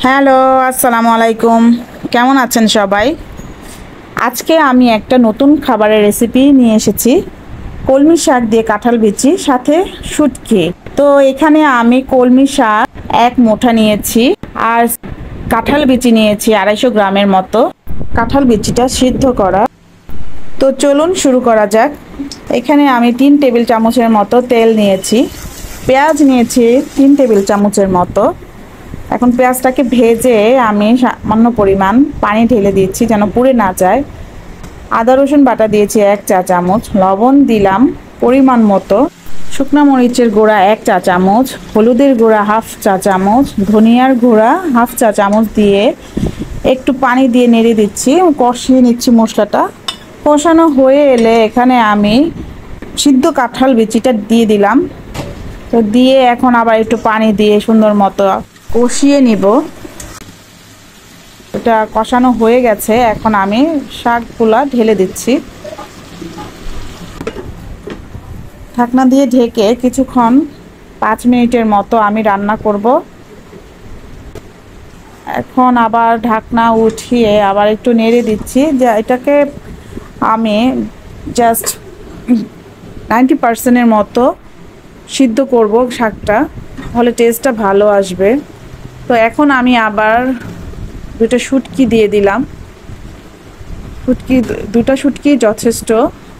Hello, আসসালামু আলাইকুম। কেমন আছেন সবাই? আজকে আমি একটা নতুন খাবারের রেসিপি নিয়ে এসেছি। কলমি শাক দিয়ে কাঁঠাল বিচি সাথে শুটকি। তো এখানে আমি কলমি শাক এক মুঠা নিয়েছি আর কাঁঠাল বিচি নিয়েছি 250 গ্রামের মতো। কাঁঠাল বিচিটা সিদ্ধ করা। তো চলুন শুরু করা যাক। এখানে আমি 3 টেবিল চামচের মতো তেল নিয়েছি। পেঁয়াজ নিয়েছি 3 টেবিল চামচের মতো। এখন পেঁয়াজটাকে ভেজে আমি সামান্য পরিমাণ পানি ঢেলে দিচ্ছি যেন পুড়ে না যায়। আদা রসুন বাটা দিয়েছি 1 চা চামচ, লবণ দিলাম পরিমাণ মতো, শুকনো মরিচের গুঁড়া 1 চা চামচ, হলুদের গুঁড়া 1/2 চা চামচ, ধনিয়ার গুঁড়া 1/2 চা চামচ দিয়ে একটু পানি দিয়ে নেড়ে দিচ্ছি, কষিয়ে নিচ্ছি মশলাটা। কষানো হয়ে এলে এখানে আমি সিদ্ধ কাঁঠাল বিচিটা দিয়ে দিলাম। তো দিয়ে এখন আবার একটু পানি দিয়ে সুন্দর মতো কষিয়ে নিব। এটা কষানো হয়ে গেছে, এখন আমি শাকগুলা ঢেলে দিচ্ছি। ঢাকনা দিয়ে ঢেকে কিছুক্ষণ 5 মিনিটের মতো আমি রান্না করব। এখন আবার ঢাকনা উঠিয়ে আবার একটু নেড়ে দিচ্ছি, যে এটাকে আমি জাস্ট 90% মতো সিদ্ধ করব শাকটা, তাহলে টেস্টটা ভালো আসবে। তো এখন আমি আবার দুটো শুটকি দিয়ে দিলাম। দুটো শুটকি যথেষ্ট।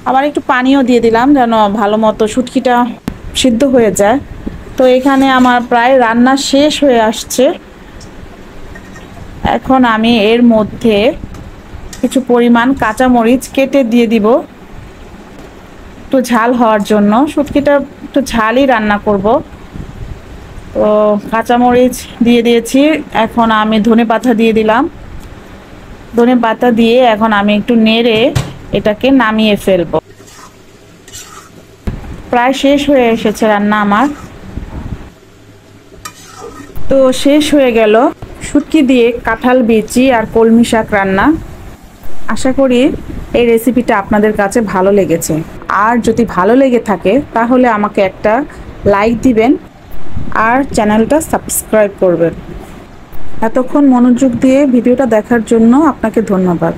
আবার একটু পানিও দিয়ে দিলাম যেন ভালো মতো শুটকিটা সিদ্ধ হয়ে যায়। তো এখানে আমার প্রায় রান্না শেষ হয়ে আসছে। এখন আমি এর মধ্যে কিছু পরিমাণ কাঁচামরিচ কেটে দিয়ে দিব একটু ঝাল হওয়ার জন্য। শুটকিটা একটু ঝালই রান্না করব। তো কাঁচামরিচ দিয়ে দিয়েছি। এখন আমি ধনেপাতা দিয়ে দিলাম। ধনেপাতা দিয়ে এখন আমি একটু নেড়ে এটাকে নামিয়ে ফেলবো। প্রায় শেষ হয়ে এসেছে রান্না আমার। তো শেষ হয়ে গেল শুটকি দিয়ে কাঁঠাল বিচি আর কলমি শাক রান্না। আশা করি এই রেসিপিটা আপনাদের কাছে ভালো লেগেছে। আর যদি ভালো লেগে থাকে তাহলে আমাকে একটা লাইক দিবেন আর চ্যানেলটা সাবস্ক্রাইব করবেন। এতক্ষণ মনোযোগ দিয়ে ভিডিওটা দেখার জন্য আপনাকে ধন্যবাদ।